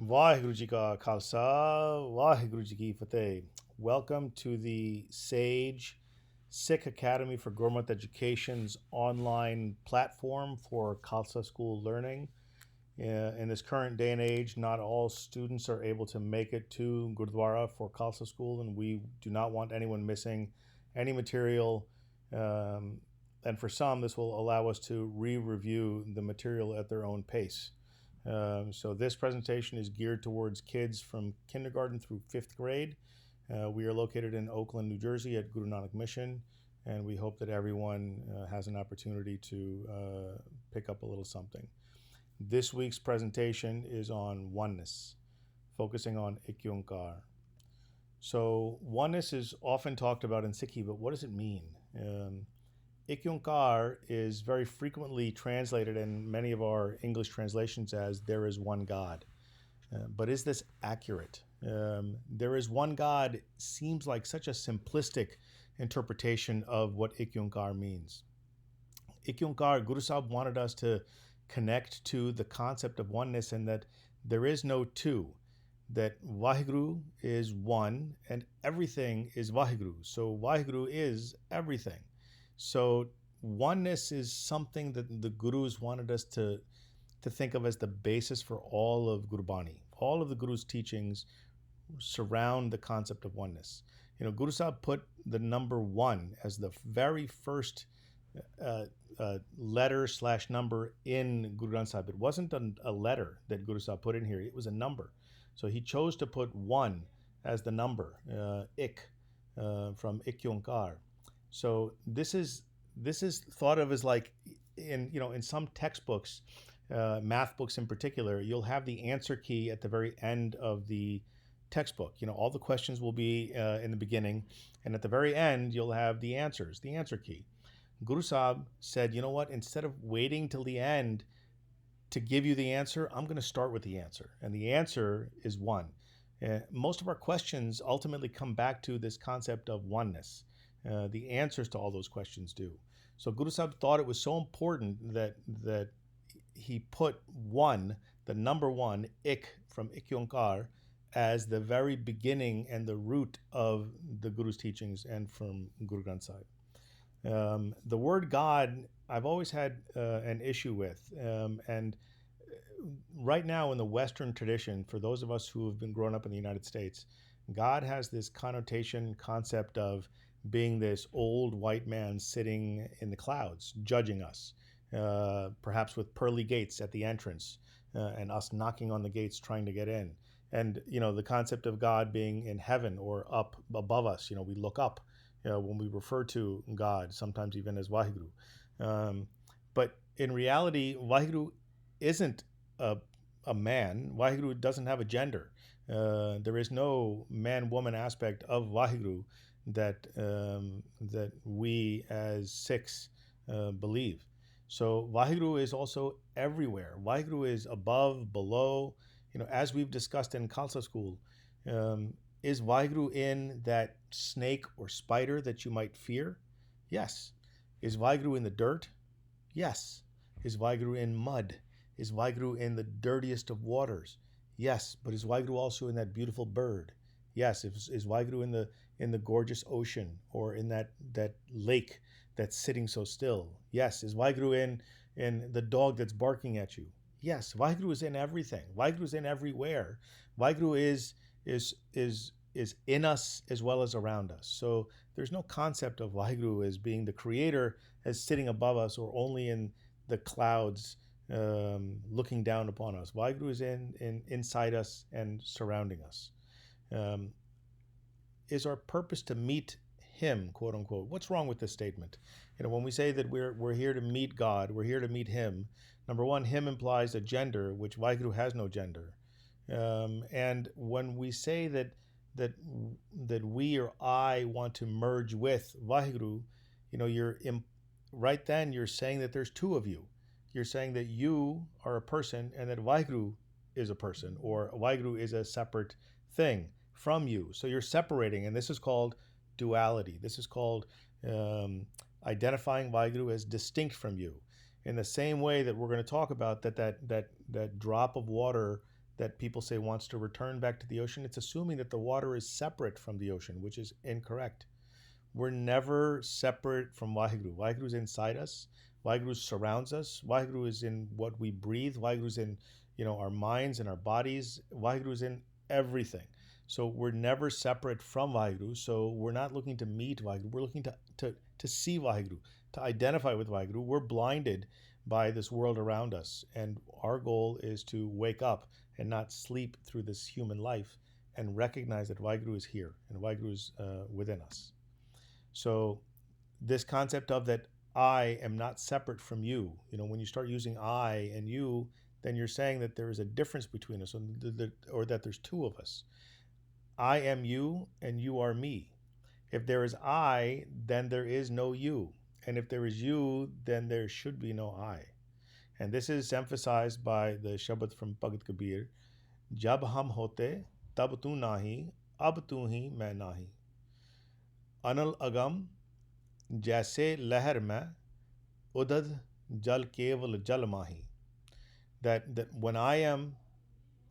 Vaheguru Ji Ka Khalsa, Vaheguru Ji Ki Fateh. Welcome to the Sage Sikh Academy for Gurmat Education's online platform for Khalsa school learning. In this current day and age, not all students are able to make it to Gurdwara for Khalsa school, and we do not want anyone missing any material. And for some, this will allow us to re-review the material at their own pace. So this presentation is geared towards kids from kindergarten through 5th grade. We are located in Oakland, New Jersey at Guru Nanak Mission, and we hope that everyone has an opportunity to pick up a little something. This week's presentation is on oneness, focusing on Ik Onkar. So oneness is often talked about in Sikhi, but what does it mean? Ik Onkar is very frequently translated in many of our English translations as there is one God. But is this accurate? There is one God seems like such a simplistic interpretation of what Ik Onkar means. Ik Onkar, Guru Sahib wanted us to connect to the concept of oneness and that there is no two, that Vaheguru is one and everything is Vaheguru. So Vaheguru is everything. So oneness is something that the Gurus wanted us to think of as the basis for all of Gurbani. All of the Guru's teachings surround the concept of oneness. Guru Sahib put the number one as the very first letter/number in Guru Granth Sahib. It wasn't a letter that Guru Sahib put in here, it was a number. So he chose to put one as the number, Ik, from Ik Onkar. So this is thought of as like in some textbooks, math books in particular, you'll have the answer key at the very end of the textbook. All the questions will be in the beginning, and at the very end you'll have the answers, the answer key. Guru Sahib said, you know what, instead of waiting till the end to give you the answer, I'm going to start with the answer, and the answer is one. Most of our questions ultimately come back to this concept of oneness. The answers to all those questions do. So Guru Sahib thought it was so important that he put one, the number one, Ik, from Ik Onkar, as the very beginning and the root of the Guru's teachings and from Guru Granth Sahib. The word God, I've always had an issue with. And right now in the Western tradition, for those of us who have been grown up in the United States, God has this concept of being this old white man sitting in the clouds, judging us, perhaps with pearly gates at the entrance, and us knocking on the gates trying to get in. And, the concept of God being in heaven or up above us, we look up when we refer to God, sometimes even as Vaheguru. But in reality, Vaheguru isn't a man. Vaheguru doesn't have a gender. There is no man-woman aspect of Vaheguru that we as Sikhs believe. So Vaheguru is also everywhere. Vaheguru is above, below. As we've discussed in Khalsa school, is Vaheguru in that snake or spider that you might fear? Yes. Is Vaheguru in the dirt? Yes. Is Vaheguru in mud? Is Vaheguru in the dirtiest of waters? Yes. But is Vaheguru also in that beautiful bird? Yes. Is Vaheguru in the gorgeous ocean or in that lake that's sitting so still? Yes. Is Vaheguru in the dog that's barking at you? Yes. Vaheguru is in everything. Vaheguru is in everywhere. Vaheguru is in us as well as around us. So there's no concept of Vaheguru as being the creator, as sitting above us or only in the clouds looking down upon us. Vaheguru is inside us and surrounding us. Is our purpose to meet him, quote unquote? What's wrong with this statement? When we say that we're here to meet God, we're here to meet him. Number one, him implies a gender, which Vaheguru has no gender. And when we say that we or I want to merge with Vaheguru, right then you're saying that there's two of you. You're saying that you are a person and that Vaheguru is a person, or Vaheguru is a separate thing from you. So you're separating, and this is called duality. This is called identifying Vaheguru as distinct from you. In the same way that we're going to talk about that drop of water that people say wants to return back to the ocean, it's assuming that the water is separate from the ocean, which is incorrect. We're never separate from Waheguru. Waheguru is inside us. Waheguru surrounds us. Waheguru is in what we breathe. Waheguru is in, our minds and our bodies. Waheguru is in everything. So we're never separate from Waheguru. So we're not looking to meet Waheguru. We're looking to see Waheguru, to identify with Waheguru. We're blinded by this world around us. And our goal is to wake up and not sleep through this human life and recognize that Waheguru is here and Waheguru is within us. So this concept of that I am not separate from you, when you start using I and you, then you're saying that there is a difference between us, or that there's two of us. I am you and you are me. If there is I, then there is no you. And if there is you, then there should be no I. And this is emphasized by the Shabad from Bhagat Kabir. Jab hum hote, tab tu nahi, ab tu hi main nahi. Anal agam, jaise lehar mein, udad jal keval jal mahi. That when I am,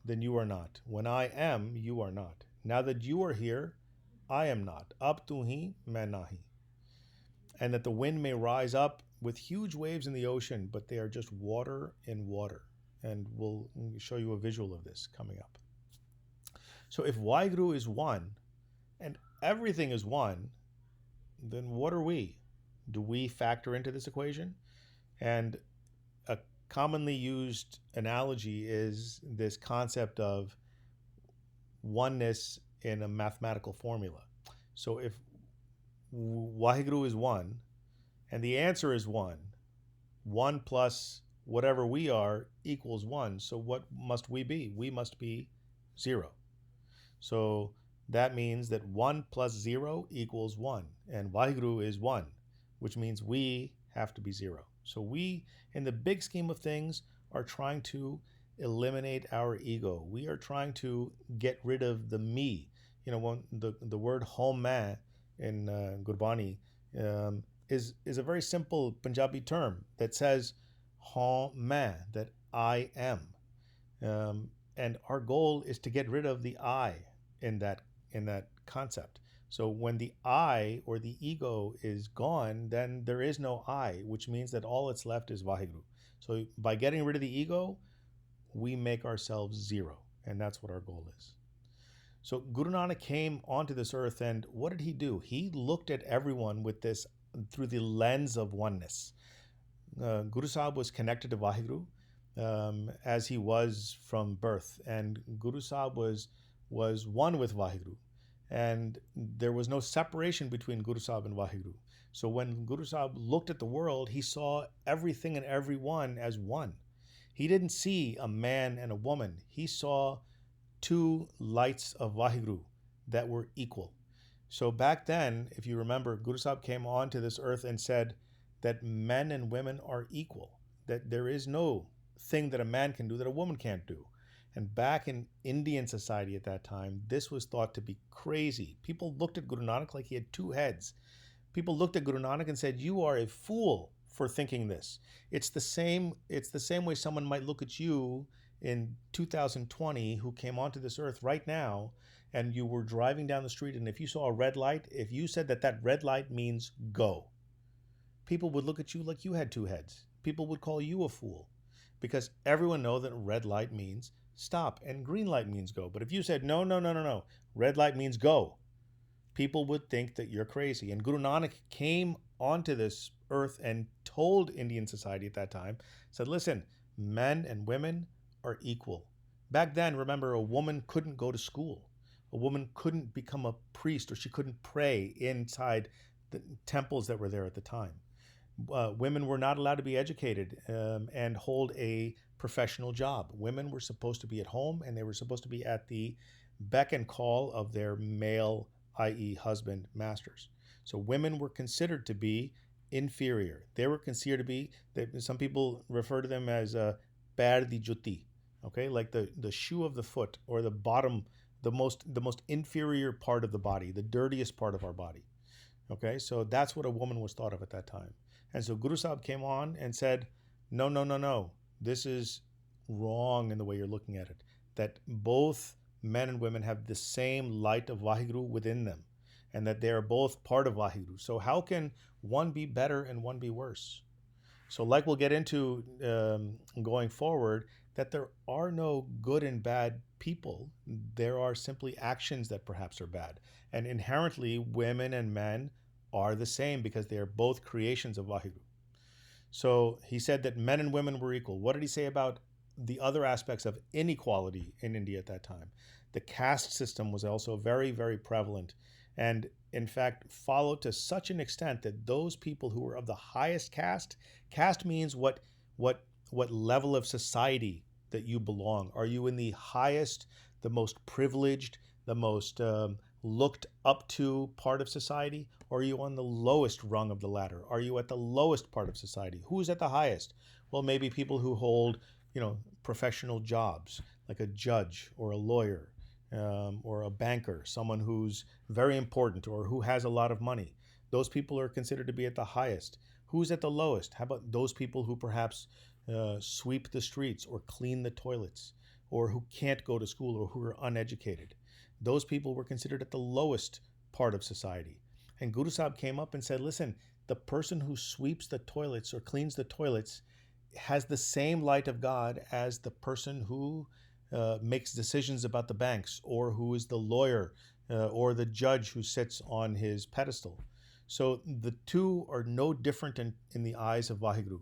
then you are not. When I am, you are not. Now that you are here, I am not. Ab tu hi main nahi. And that the wind may rise up with huge waves in the ocean, but they are just water in water. And we'll show you a visual of this coming up. So if Waheguru is one, and everything is one, then what are we? Do we factor into this equation? And a commonly used analogy is this concept of oneness in a mathematical formula. So if Waheguru is one, and the answer is one plus whatever we are equals one. So what must we be? We must be 0. So that means that 1 plus 0 equals 1. And Waheguru is 1, which means we have to be 0. So we, in the big scheme of things, are trying to eliminate our ego. We are trying to get rid of the me. When the word home man in Gurbani is a very simple Punjabi term that says home man, that I am. And our goal is to get rid of the I in that concept. So when the I or the ego is gone, then there is no I, which means that all that's left is Waheguru. So by getting rid of the ego, we make ourselves 0. And that's what our goal is. So Guru Nanak came onto this earth, and what did he do? He looked at everyone with this through the lens of oneness. Guru Sahib was connected to Waheguru as he was from birth, and Guru Sahib was one with Waheguru, and there was no separation between Guru Sahib and Waheguru. So when Guru Sahib looked at the world, he saw everything and everyone as one. He didn't see a man and a woman. He saw two lights of Waheguru that were equal. So back then, if you remember, Guru Sahib came onto this earth and said that men and women are equal, that there is no thing that a man can do that a woman can't do. And back in Indian society at that time, this was thought to be crazy. People looked at Guru Nanak like he had 2 heads. People looked at Guru Nanak and said, "You are a fool for thinking this." It's the same way someone might look at you in 2020 who came onto this earth right now, and you were driving down the street, and if you saw a red light, if you said that red light means go, people would look at you like you had 2 heads. People would call you a fool, because everyone knows that red light means stop and green light means go. But if you said no, red light means go, people would think that you're crazy. And Guru Nanak came onto this earth and told Indian society at that time, said, listen, men and women are equal. Back then, remember, a woman couldn't go to school. A woman couldn't become a priest, or she couldn't pray inside the temples that were there at the time. Women were not allowed to be educated and hold a professional job. Women were supposed to be at home, and they were supposed to be at the beck and call of their male, i.e. husband, masters. So women were considered to be inferior. They were considered to be, some people refer to them as pair di jutti, okay, like the shoe of the foot, or the bottom, the most inferior part of the body, the dirtiest part of our body. Okay, so that's what a woman was thought of at that time. And so Guru Sahib came on and said, no, this is wrong in the way you're looking at it. that both men and women have the same light of Vaheguru within them, and that they are both part of Vaheguru. So how can one be better and one be worse? So, like we'll get into going forward, that there are no good and bad people. There are simply actions that perhaps are bad. And inherently, women and men are the same because they are both creations of Vaheguru. So he said that men and women were equal. What did he say about the other aspects of inequality in India at that time? The caste system was also very, very prevalent, and in fact followed to such an extent that those people who were of the highest caste means what level of society that you belong. Are you in the highest, the most privileged, the most looked up to part of society? Or are you on the lowest rung of the ladder? Are you at the lowest part of society? Who's at the highest? Well, maybe people who hold, professional jobs, like a judge or a lawyer, or a banker, someone who's very important or who has a lot of money. Those people are considered to be at the highest. Who's at the lowest? How about those people who perhaps sweep the streets or clean the toilets, or who can't go to school or who are uneducated? Those people were considered at the lowest part of society. And Guru Sahib came up and said, listen, the person who sweeps the toilets or cleans the toilets has the same light of God as the person who makes decisions about the banks, or who is the lawyer or the judge who sits on his pedestal. So the two are no different in the eyes of Vaheguru,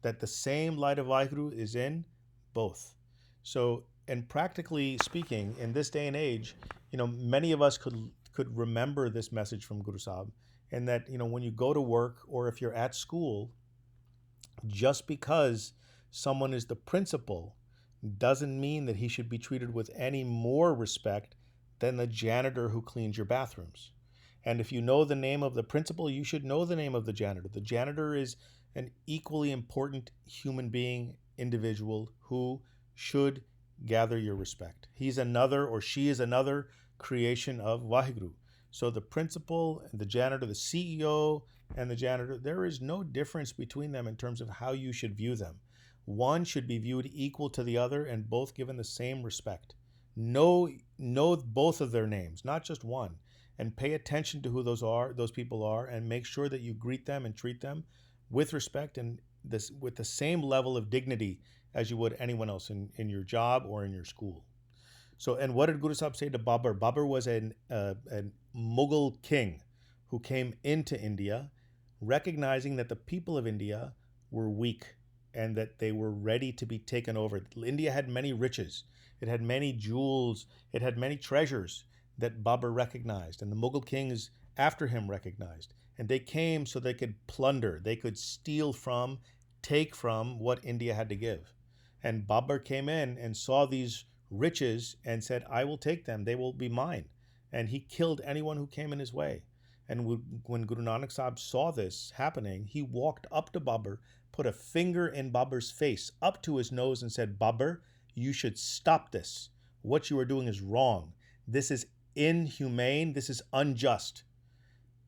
that the same light of Vaheguru is in both. So, and practically speaking, in this day and age, many of us could remember this message from Guru Sahib, and that, when you go to work or if you're at school, just because someone is the principal doesn't mean that he should be treated with any more respect than the janitor who cleans your bathrooms. And if you know the name of the principal, you should know the name of the janitor. The janitor is an equally important human being, individual, who should gather your respect. He's another, or she is another creation of Vaheguru. So the principal and the janitor, the CEO and the janitor, there is no difference between them in terms of how you should view them. One should be viewed equal to the other and both given the same respect. Know both of their names, not just one, and pay attention to who those people are, and make sure that you greet them and treat them with respect and with the same level of dignity as you would anyone else in your job or in your school. So, and what did Guru Sahib say to Babur? Babur was a Mughal king who came into India, recognizing that the people of India were weak and that they were ready to be taken over. India had many riches. It had many jewels. It had many treasures that Babur recognized, and the Mughal kings after him recognized. And they came so they could plunder, they could steal from, take from what India had to give. And Babur came in and saw these riches and said, I will take them, they will be mine. And he killed anyone who came in his way. And when Guru Nanak Sahib saw this happening, he walked up to Babur, put a finger in Babur's face, up to his nose, and said, Babur, you should stop this. What you are doing is wrong. This is inhumane. This is unjust.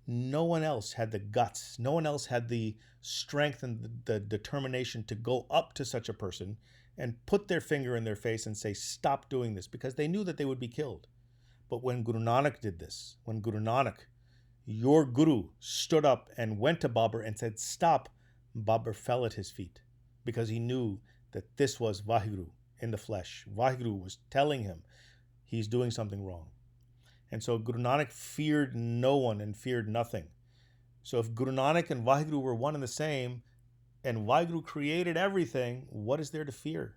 No one else had the guts. No one else had the strength and the determination to go up to such a person and put their finger in their face and say, stop doing this, because they knew that they would be killed. But when Guru Nanak did this, when Guru Nanak, your guru, stood up and went to Babur and said, stop, Babur fell at his feet, because he knew that this was Vaheguru in the flesh. Vaheguru was telling him he's doing something wrong. And so Guru Nanak feared no one and feared nothing. So if Guru Nanak and Vaheguru were one and the same, and Vaheguru created everything, what is there to fear?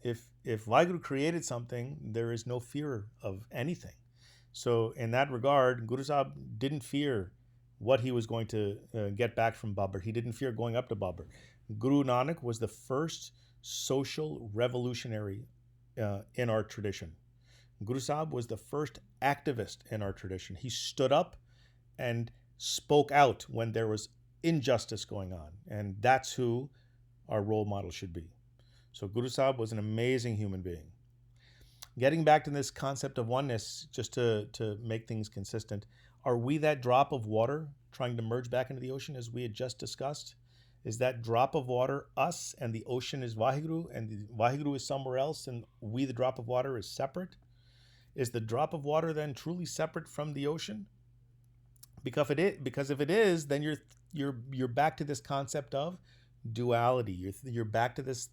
If Vaheguru created something, there is no fear of anything. So in that regard, Guru Sahib didn't fear what he was going to get back from Babur. He didn't fear going up to Babur. Guru Nanak was the first social revolutionary in our tradition. Guru Sahib was the first activist in our tradition. He stood up and spoke out when there was injustice going on. And that's who our role model should be. So Guru Sahib was an amazing human being. Getting back to this concept of oneness, just to make things consistent, are we that drop of water trying to merge back into the ocean as we had just discussed? Is that drop of water us and the ocean is Vaheguru and the Vaheguru is somewhere else and we, the drop of water, is separate? Is the drop of water then truly separate from the ocean? Because if it is, then you're back to this concept of duality. You're back to this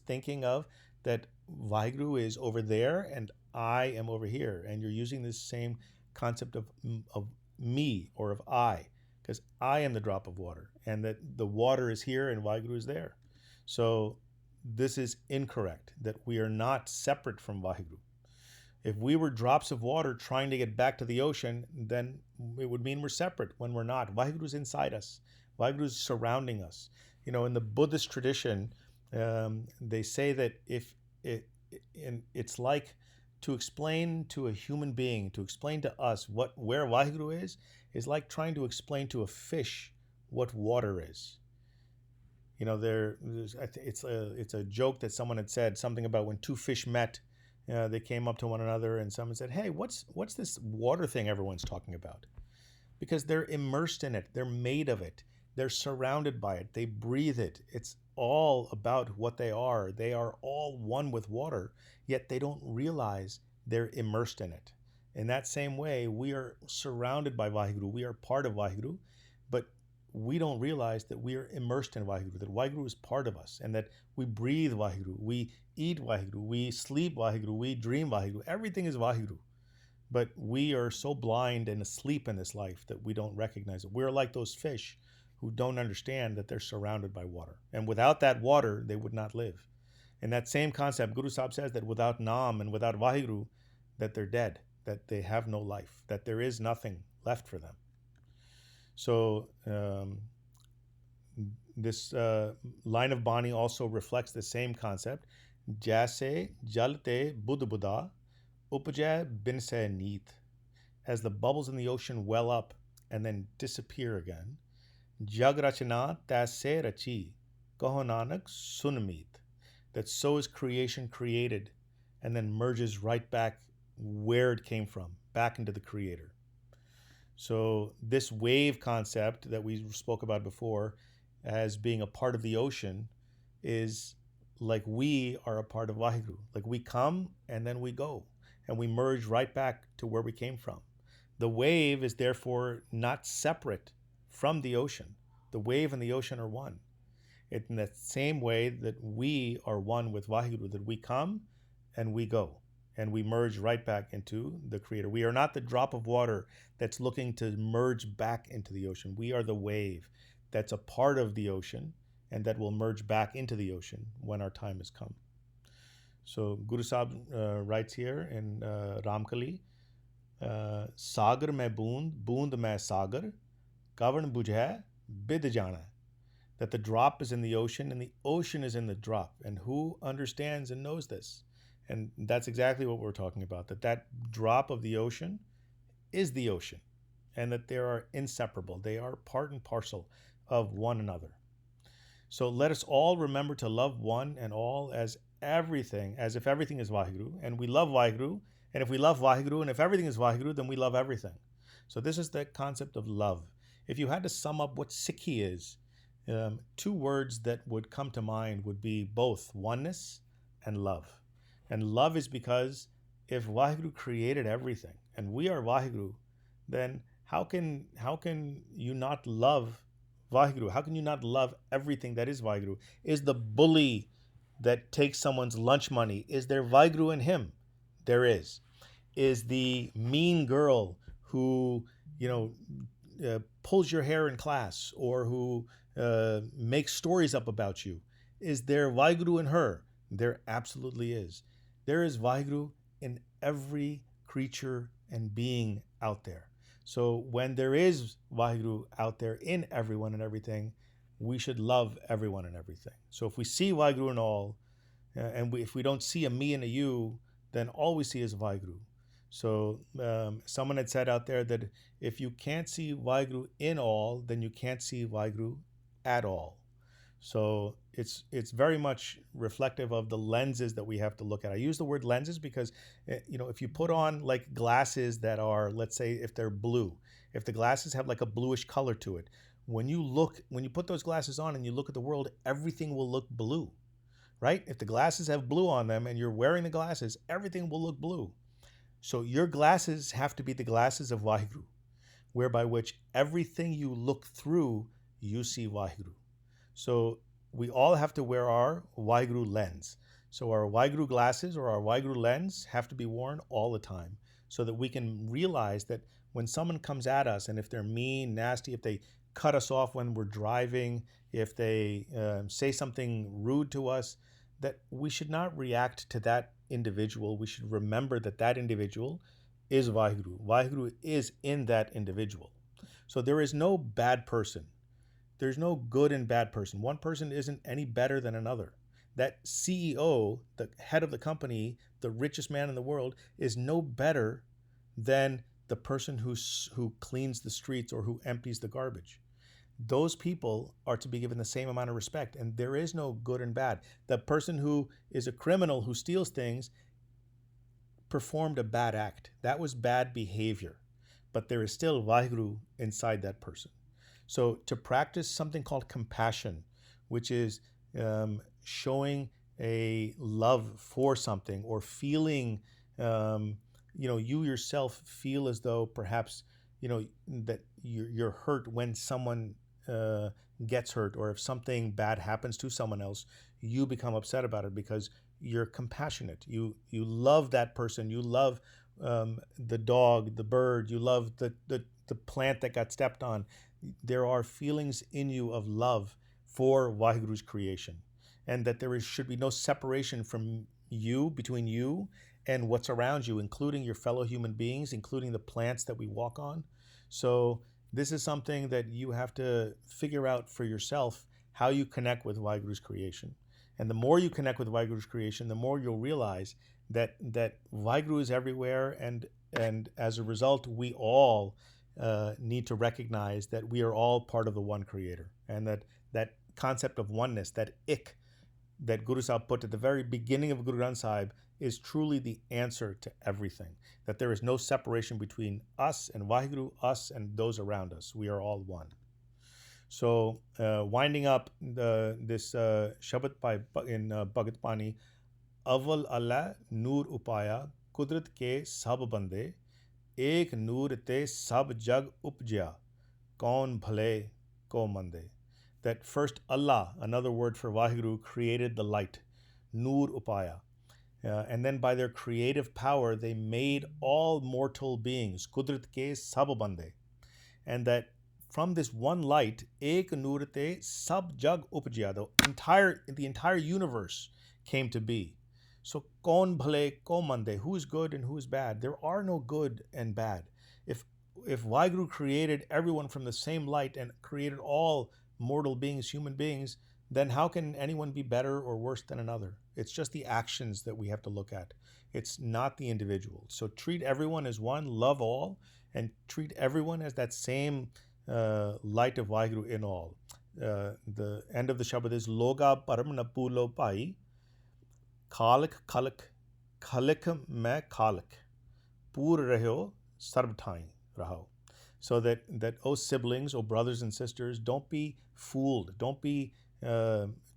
thinking of that Vaheguru is over there and I am over here, and you're using this same concept of me or of I, because I am the drop of water, and that the water is here and Vaheguru is there. So this is incorrect. That we are not separate from Vaheguru. If we were drops of water trying to get back to the ocean, then it would mean we're separate when we're not. Vaheguru is inside us. Vaheguru is surrounding us. In the Buddhist tradition, they say that it's like to explain to a human being, to explain to us where Vaheguru is like trying to explain to a fish what water is. It's a joke that someone had said something about when two fish met. They came up to one another and someone said, "Hey, what's this water thing everyone's talking about?" Because they're immersed in it. They're made of it. They're surrounded by it. They breathe it. It's all about what they are. They are all one with water, yet they don't realize they're immersed in it. In that same way, we are surrounded by Vaheguru. We are part of Vaheguru, but we don't realize that we are immersed in Vaheguru, that Vaheguru is part of us, and that we breathe Vaheguru, we eat Vaheguru, we sleep Vaheguru, we dream Vaheguru. Everything is Vaheguru. But we are so blind and asleep in this life that we don't recognize it. We're like those fish who don't understand that they're surrounded by water. And without that water, they would not live. In that same concept, Guru Sahib says that without Naam and without Vaheguru, that they're dead, that they have no life, that there is nothing left for them. So this line of Bani also reflects the same concept. Jaise jalte buddha buddha, upajay binse neet. As the bubbles in the ocean well up and then disappear again. Jag rachana taise rachi, kaho nanak sunmeet. That so is creation created and then merges right back where it came from, back into the Creator. So this wave concept that we spoke about before as being a part of the ocean is like we are a part of Vaheguru. Like we come and then we go and we merge right back to where we came from. The wave is therefore not separate from the ocean. The wave and the ocean are one. In that same way that we are one with Vaheguru, that we come and we go. And we merge right back into the Creator. We are not the drop of water that's looking to merge back into the ocean. We are the wave that's a part of the ocean and that will merge back into the ocean when our time has come. So Guru Sahib writes here in Ramkali, Sagar mein boond mein sagar, kavan bujhe bid jana. That the drop is in the ocean and the ocean is in the drop. And who understands and knows this? And that's exactly what we're talking about, that drop of the ocean is the ocean and that they are inseparable. They are part and parcel of one another. So let us all remember to love one and all as everything, as if everything is Vaheguru. And we love Vaheguru. And if we love Vaheguru and if everything is Vaheguru, then we love everything. So this is the concept of love. If you had to sum up what Sikhi is, two words that would come to mind would be both oneness and love. And love is because if Vaheguru created everything and we are Vaheguru, then how can you not love Vaheguru? How can you not love everything that is Vaheguru? Is the bully that takes someone's lunch money, is there Vaheguru in him? There is. Is the mean girl who, pulls your hair in class or who makes stories up about you, is there Vaheguru in her? There absolutely is. There is Vaheguru in every creature and being out there. So when there is Vaheguru out there in everyone and everything, we should love everyone and everything. So if we see Vaheguru in all, if we don't see a me and a you, then all we see is Vaheguru. So someone had said out there that if you can't see Vaheguru in all, then you can't see Vaheguru at all. So it's very much reflective of the lenses that we have to look at. I use the word lenses because, if you put on like glasses that are, let's say if they're blue, if the glasses have like a bluish color to it, when you put those glasses on and you look at the world, everything will look blue, right? If the glasses have blue on them and you're wearing the glasses, everything will look blue. So your glasses have to be the glasses of Vaheguru, whereby which everything you look through, you see Vaheguru. So we all have to wear our Vaheguru lens. So our Vaheguru glasses or our Vaheguru lens have to be worn all the time so that we can realize that when someone comes at us, and if they're mean, nasty, if they cut us off when we're driving, if they say something rude to us, that we should not react to that individual. We should remember that that individual is Vaheguru. Vaheguru is in that individual. So there is no bad person. There's no good and bad person. One person isn't any better than another. That CEO, the head of the company, the richest man in the world, is no better than the person who cleans the streets or who empties the garbage. Those people are to be given the same amount of respect, and there is no good and bad. The person who is a criminal who steals things performed a bad act. That was bad behavior, but there is still Vaheguru inside that person. So to practice something called compassion, which is showing a love for something or feeling, you yourself feel as though perhaps, that you're hurt when someone gets hurt, or if something bad happens to someone else, you become upset about it because you're compassionate. You love that person. You love the dog, the bird. You love the plant that got stepped on. There are feelings in you of love for Vaheguru's creation, and that should be no separation from you, between you and what's around you, including your fellow human beings, including the plants that we walk on. So this is something that you have to figure out for yourself, how you connect with Vaheguru's creation. And the more you connect with Vaheguru's creation, the more you'll realize that Vaheguru is everywhere, and as a result, we all need to recognize that we are all part of the one creator, and that concept of oneness, that ik, that Guru Sahib put at the very beginning of Guru Granth Sahib, is truly the answer to everything. That there is no separation between us and Vaheguru, us and those around us. We are all one. So winding up this Shabad in Bhagat Pani, Aval Allah Noor Upaya Kudrat ke sab bande, ek noor te sab jag upjya, kaun bhale ko mande. That first Allah, another word for Vaheguru, created the light, Noor Upaya. And then by their creative power, they made all mortal beings, Kudrat ke sab bande. And that from this one light, ek noor te sab jag upjya, the entire universe came to be. So kaun bhale ko mande, who is good and who is bad? There are no good and bad. If Vaheguru created everyone from the same light and created all mortal beings, human beings, then how can anyone be better or worse than another? It's just the actions that we have to look at. It's not the individual. So treat everyone as one, love all, and treat everyone as that same light of Vaheguru in all. The end of the Shabad is Loga Param Napulo Pai, Khalik Khalik, Khalik Me Khalik, Pur Rahyo Sarb Raho. So that, oh siblings, oh brothers and sisters, don't be fooled, don't be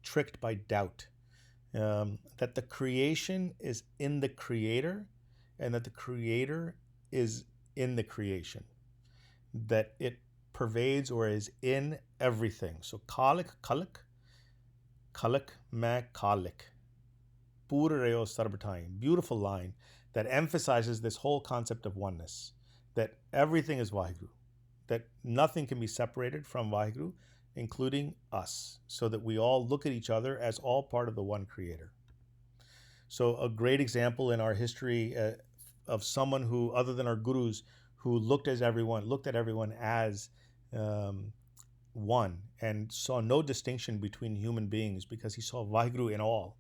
tricked by doubt. That the creation is in the creator, and that the creator is in the creation. That it pervades or is in everything. So Khalik Khalik, Khalik Me Khalik, Pur Rayo Sarb. Beautiful line that emphasizes this whole concept of oneness. That everything is Vaheguru, that nothing can be separated from Vaheguru, including us, so that we all look at each other as all part of the one creator. So a great example in our history of someone who, other than our gurus, who looked at everyone as one and saw no distinction between human beings because he saw Vaheguru in all,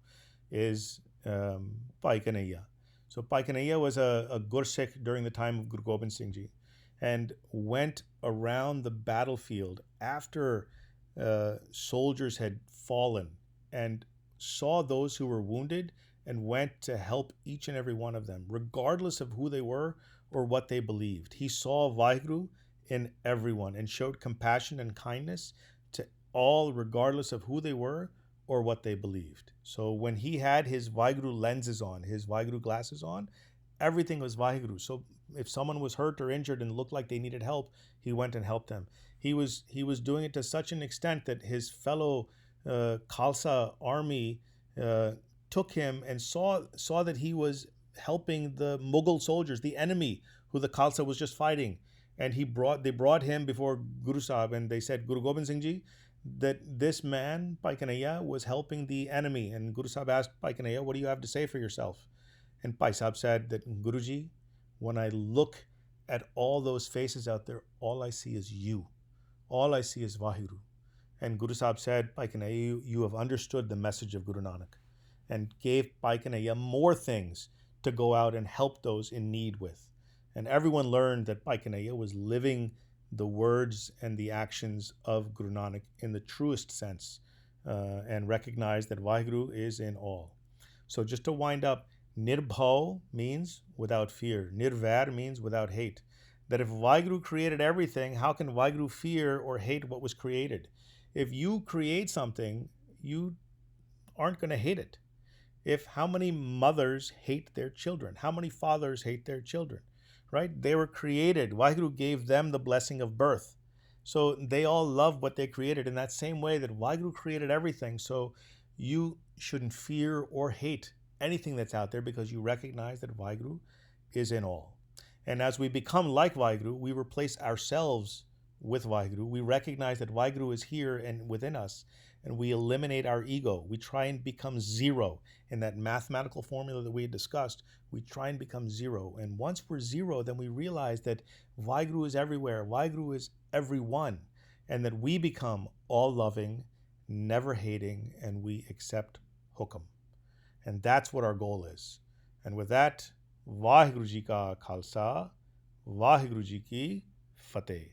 is Bhai Kanhaiya. So Bhai Kanhaiya was a Gursikh during the time of Guru Gobind Singh Ji, and went around the battlefield after soldiers had fallen and saw those who were wounded and went to help each and every one of them, regardless of who they were or what they believed. He saw Vaheguru in everyone and showed compassion and kindness to all, regardless of who they were or what they believed. So when he had his Vaheguru lenses on, his Vaheguru glasses on, everything was Vaheguru. So if someone was hurt or injured and looked like they needed help, he went and helped them. He was doing it to such an extent that his fellow Khalsa army took him and saw that he was helping the Mughal soldiers, the enemy who the Khalsa was just fighting. And they brought him before Guru Sahib, and they said, Guru Gobind Singh Ji, that this man, Bhai Kanhaiya, was helping the enemy. And Guru Sahib asked Bhai Kanhaiya, what do you have to say for yourself? And Bhai Sahib said that, Guruji, when I look at all those faces out there, all I see is you. All I see is Vaheguru. And Guru Sahib said, Bhai Kanhaiya, you have understood the message of Guru Nanak, and gave Bhai Kanhaiya more things to go out and help those in need with. And everyone learned that Bhai Kanhaiya was living the words and the actions of Guru Nanak in the truest sense, and recognized that Vaheguru is in all. So just to wind up, Nirbhav means without fear. Nirvair means without hate. That if Vaheguru created everything, how can Vaheguru fear or hate what was created? If you create something, you aren't going to hate it. How many mothers hate their children? How many fathers hate their children? Right? They were created. Vaheguru gave them the blessing of birth. So they all love what they created in that same way that Vaheguru created everything. So you shouldn't fear or hate anything that's out there, because you recognize that Vaheguru is in all. And as we become like Vaheguru, we replace ourselves with Vaheguru. We recognize that Vaheguru is here and within us, and we eliminate our ego. We try and become zero. In that mathematical formula that we had discussed, we try and become zero. And once we're zero, then we realize that Vaheguru is everywhere. Vaheguru is everyone. And that we become all loving, never hating, and we accept hukum. And that's what our goal is. And with that, Vaheguru Ji Ka Khalsa, Vaheguru Ji Ki Fateh.